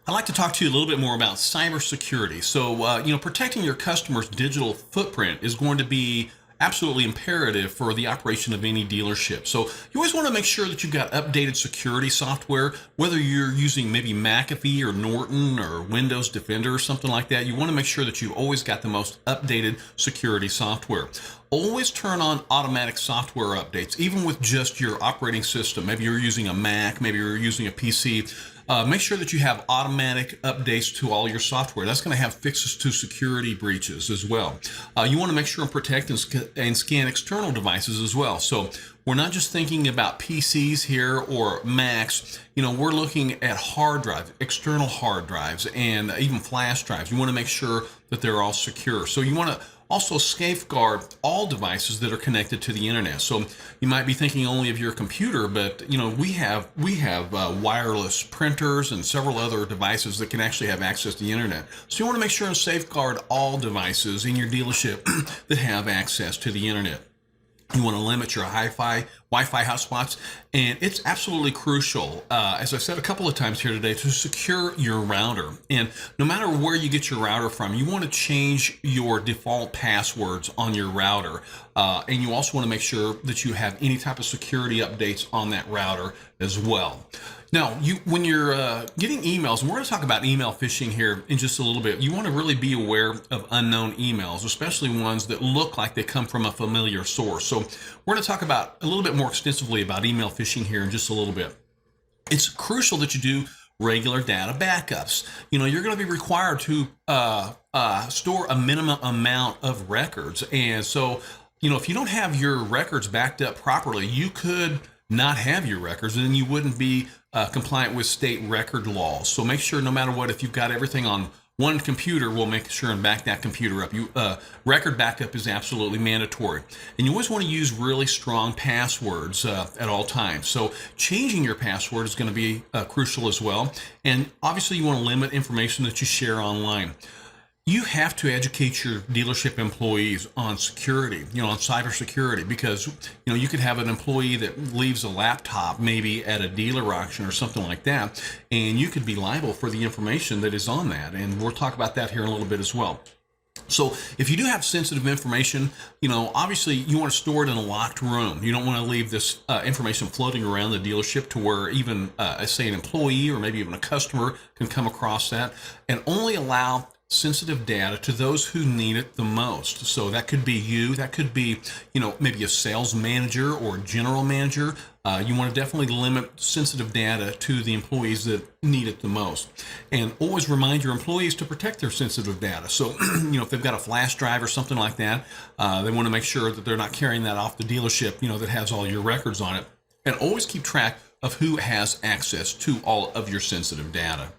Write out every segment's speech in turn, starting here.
I'd like to talk to you a little bit more about cybersecurity. So, protecting your customer's digital footprint is going to be absolutely imperative for the operation of any dealership. So you always want to make sure that you've got updated security software, whether you're using maybe McAfee or Norton or Windows Defender or something like that. You want to make sure that you've always got the most updated security software. Always turn on automatic software updates, even with just your operating system. Maybe you're using a Mac, maybe you're using a PC. Make sure that you have automatic updates to all your software. That's going to have fixes to security breaches as well. You want to make sure and protect and scan external devices as well. So we're not just thinking about PCs here or Macs. We're looking at hard drives, external hard drives, and even flash drives. You want to make sure that they're all secure. So you want to also safeguard all devices that are connected to the internet. So you might be thinking only of your computer, but we have wireless printers and several other devices that can actually have access to the internet. So you want to make sure and safeguard all devices in your dealership that have access to the internet. You want to limit your Wi-Fi hotspots, and it's absolutely crucial, as I said a couple of times here today, to secure your router. And no matter where you get your router from, you want to change your default passwords on your router. And you also want to make sure that you have any type of security updates on that router as well. Now, when you're getting emails, and we're going to talk about email phishing here in just a little bit, you want to really be aware of unknown emails, especially ones that look like they come from a familiar source. So we're going to talk about a little bit more extensively about email phishing here in just a little bit. It's crucial that you do regular data backups. You're going to be required to store a minimum amount of records. And so, if you don't have your records backed up properly, you could not have your records, and then you wouldn't be compliant with state record laws. So make sure, no matter what, if you've got everything on one computer, we'll make sure and back that computer up. Record backup is absolutely mandatory. And you always want to use really strong passwords at all times. So changing your password is going to be crucial as well. And obviously you want to limit information that you share online. You have to educate your dealership employees on security, on cybersecurity, because, you could have an employee that leaves a laptop maybe at a dealer auction or something like that, and you could be liable for the information that is on that. And we'll talk about that here in a little bit as well. So if you do have sensitive information, obviously you want to store it in a locked room. You don't want to leave this information floating around the dealership to where even, say, an employee or maybe even a customer can come across that, and only allow sensitive data to those who need it the most. So that could be you, that could be, maybe a sales manager or general manager. You want to definitely limit sensitive data to the employees that need it the most. And always remind your employees to protect their sensitive data. So, if they've got a flash drive or something like that, they want to make sure that they're not carrying that off the dealership, that has all your records on it. And always keep track of who has access to all of your sensitive data.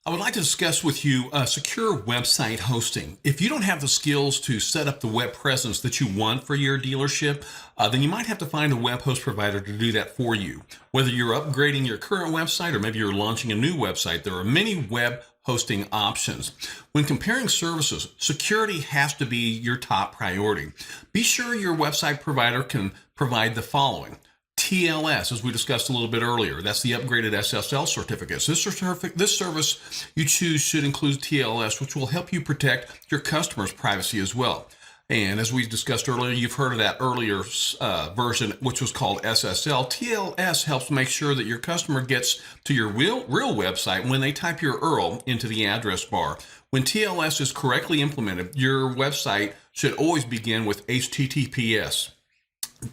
I would like to discuss with you secure website hosting. If you don't have the skills to set up the web presence that you want for your dealership, then you might have to find a web host provider to do that for you. Whether you're upgrading your current website or maybe you're launching a new website, there are many web hosting options. When comparing services, security has to be your top priority. Be sure your website provider can provide the following. TLS, as we discussed a little bit earlier, that's the upgraded SSL certificates. This service you choose should include TLS, which will help you protect your customers' privacy as well. And as we discussed earlier, you've heard of that earlier version, which was called SSL. TLS helps make sure that your customer gets to your real website when they type your URL into the address bar. When TLS is correctly implemented, your website should always begin with HTTPS.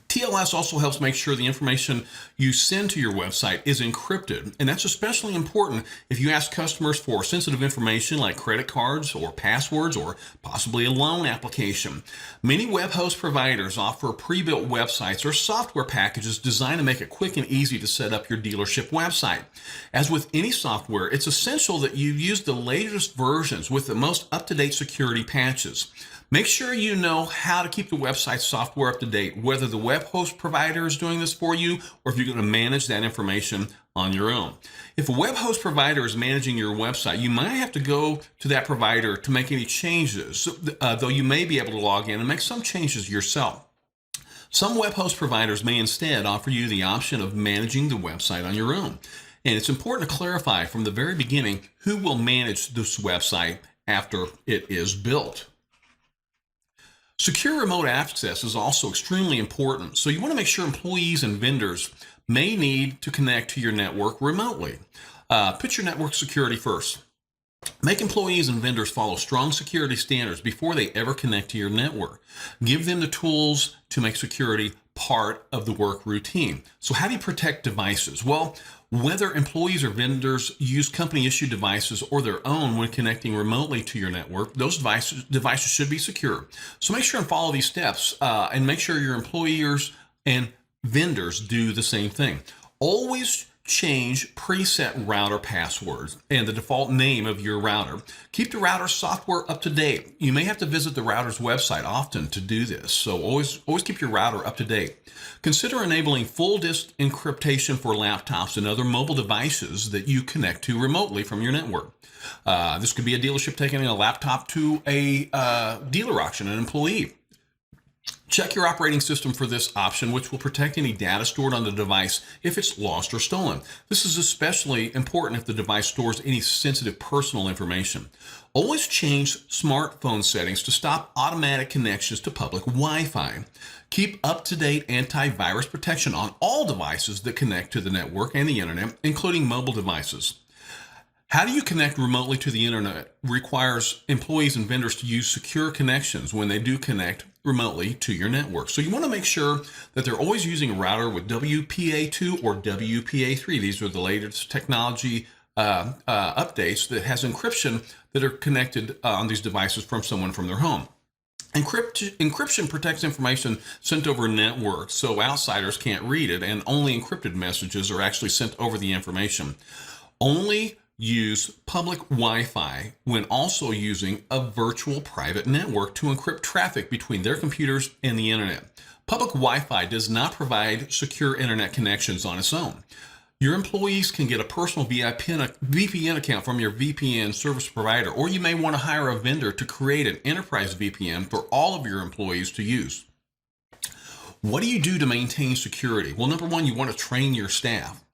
TLS also helps make sure the information you send to your website is encrypted, and that's especially important if you ask customers for sensitive information like credit cards or passwords or possibly a loan application. Many web host providers offer pre-built websites or software packages designed to make it quick and easy to set up your dealership website. As with any software, it's essential that you use the latest versions with the most up-to-date security patches. Make sure you know how to keep the website software up to date, whether the web host provider is doing this for you or if you're going to manage that information on your own. If a web host provider is managing your website, you might have to go to that provider to make any changes, though you may be able to log in and make some changes yourself. Some web host providers may instead offer you the option of managing the website on your own. And it's important to clarify from the very beginning who will manage this website after it is built. Secure remote access is also extremely important, so you want to make sure employees and vendors may need to connect to your network remotely. Put your network security first. Make employees and vendors follow strong security standards before they ever connect to your network. Give them the tools to make security part of the work routine. So how do you protect devices? Well, whether employees or vendors use company-issued devices or their own when connecting remotely to your network, those devices should be secure. So make sure and follow these steps and make sure your employers and vendors do the same thing. Always change preset router passwords and the default name of your router. Keep the router software up to date. You may have to visit the router's website often to do this, so always keep your router up to date. Consider enabling full disk encryption for laptops and other mobile devices that you connect to remotely from your network. This could be a dealership taking a laptop to a dealer auction, an employee. Check your operating system for this option, which will protect any data stored on the device if it's lost or stolen. This is especially important if the device stores any sensitive personal information. Always change smartphone settings to stop automatic connections to public Wi-Fi. Keep up-to-date antivirus protection on all devices that connect to the network and the internet, including mobile devices. How do you connect remotely to the internet requires employees and vendors to use secure connections when they do connect remotely to your network. So you want to make sure that they're always using a router with WPA2 or WPA3. These are the latest technology updates that has encryption that are connected on these devices from someone from their home. Encryption protects information sent over networks so outsiders can't read it, and only encrypted messages are actually sent over the information. Only use public Wi-Fi when also using a virtual private network to encrypt traffic between their computers and the internet. Public Wi-Fi does not provide secure internet connections on its own. Your employees can get a personal VPN account from your VPN service provider, or you may want to hire a vendor to create an enterprise VPN for all of your employees to use. What do you do to maintain security? Well, number one, you want to train your staff.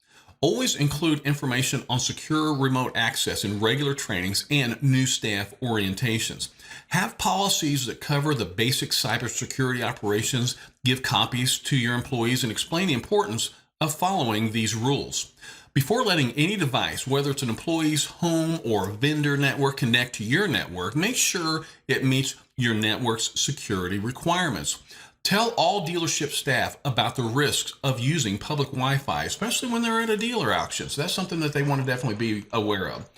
Always include information on secure remote access in regular trainings and new staff orientations. Have policies that cover the basic cybersecurity operations, give copies to your employees, and explain the importance of following these rules. Before letting any device, whether it's an employee's home or vendor network, connect to your network, make sure it meets your network's security requirements. Tell all dealership staff about the risks of using public Wi-Fi, especially when they're at a dealer auction. So that's something that they want to definitely be aware of.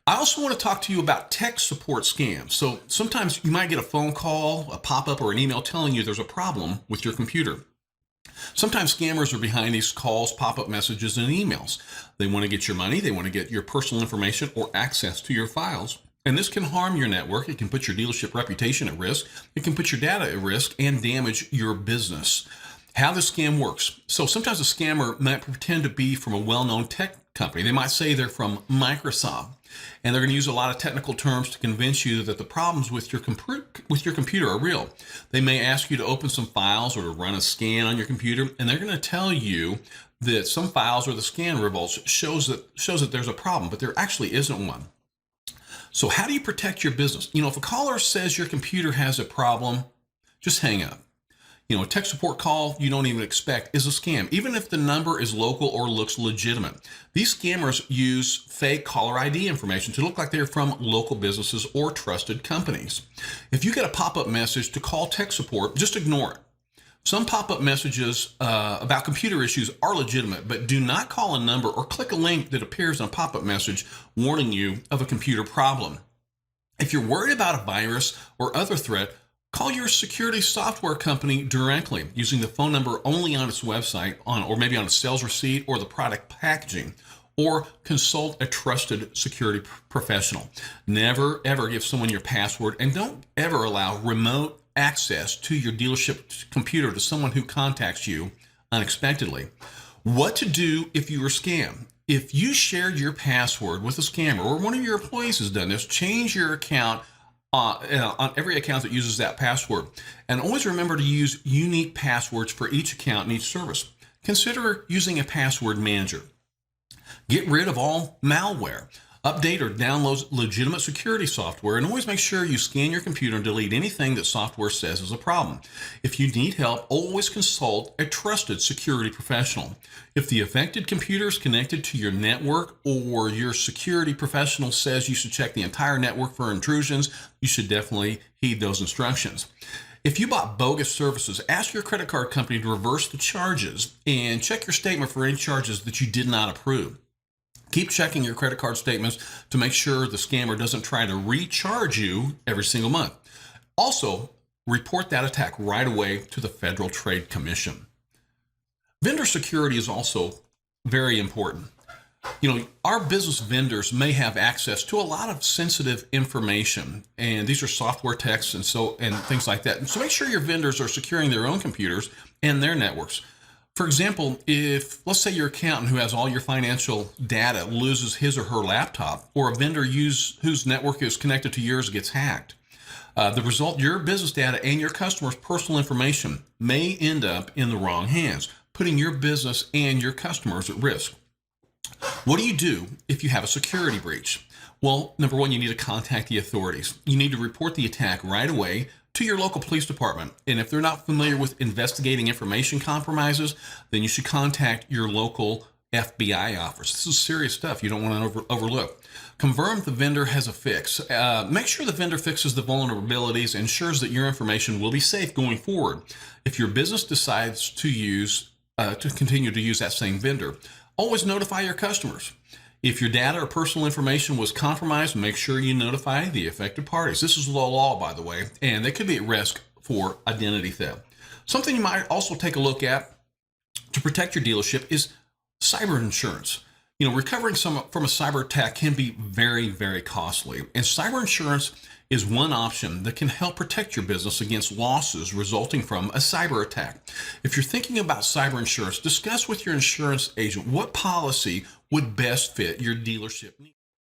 I also want to talk to you about tech support scams. So sometimes you might get a phone call, a pop-up, or an email telling you there's a problem with your computer. Sometimes scammers are behind these calls, pop-up messages, and emails. They want to get your money, they want to get your personal information or access to your files. And this can harm your network. It can put your dealership reputation at risk. It can put your data at risk and damage your business. How the scam works. So sometimes a scammer might pretend to be from a well-known tech company. They might say they're from Microsoft, and they're going to use a lot of technical terms to convince you that the problems with your computer are real. They may ask you to open some files or to run a scan on your computer, and they're going to tell you that some files or the scan results shows that there's a problem, but there actually isn't one. So how do you protect your business? If a caller says your computer has a problem, just hang up. A tech support call you don't even expect is a scam, even if the number is local or looks legitimate. These scammers use fake caller ID information to look like they're from local businesses or trusted companies. If you get a pop-up message to call tech support, just ignore it. Some pop-up messages about computer issues are legitimate, but do not call a number or click a link that appears in a pop-up message warning you of a computer problem. If you're worried about a virus or other threat, call your security software company directly using the phone number only on its website, or maybe on a sales receipt or the product packaging, or consult a trusted security professional. Never, ever give someone your password, and don't ever allow remote access to your dealership computer to someone who contacts you unexpectedly. What to do if you were scammed? If you shared your password with a scammer, or one of your employees has done this, change your account on every account that uses that password. And always remember to use unique passwords for each account and each service. Consider using a password manager. Get rid of all malware. Update or download legitimate security software, and always make sure you scan your computer and delete anything that software says is a problem. If you need help, always consult a trusted security professional. If the affected computer is connected to your network or your security professional says you should check the entire network for intrusions, you should definitely heed those instructions. If you bought bogus services, ask your credit card company to reverse the charges and check your statement for any charges that you did not approve. Keep checking your credit card statements to make sure the scammer doesn't try to recharge you every single month. Also, report that attack right away to the Federal Trade Commission. Vendor security is also very important. Our business vendors may have access to a lot of sensitive information, and these are software texts and things like that. And so make sure your vendors are securing their own computers and their networks. For example, if let's say your accountant who has all your financial data loses his or her laptop, or a vendor whose network is connected to yours gets hacked, the result, your business data and your customers' personal information may end up in the wrong hands, putting your business and your customers at risk. What do you do if you have a security breach? Well, number one, you need to contact the authorities. You need to report the attack right away to your local police department. And if they're not familiar with investigating information compromises, then you should contact your local FBI office. This is serious stuff you don't want to overlook. Confirm the vendor has a fix. Make sure the vendor fixes the vulnerabilities and ensures that your information will be safe going forward. If your business decides to continue to use that same vendor, always notify your customers. If your data or personal information was compromised, make sure you notify the affected parties. This is the law, by the way, and they could be at risk for identity theft. Something you might also take a look at to protect your dealership is cyber insurance. Recovering from a cyber attack can be very, very costly, and cyber insurance is one option that can help protect your business against losses resulting from a cyber attack. If you're thinking about cyber insurance, discuss with your insurance agent what policy would best fit your dealership needs.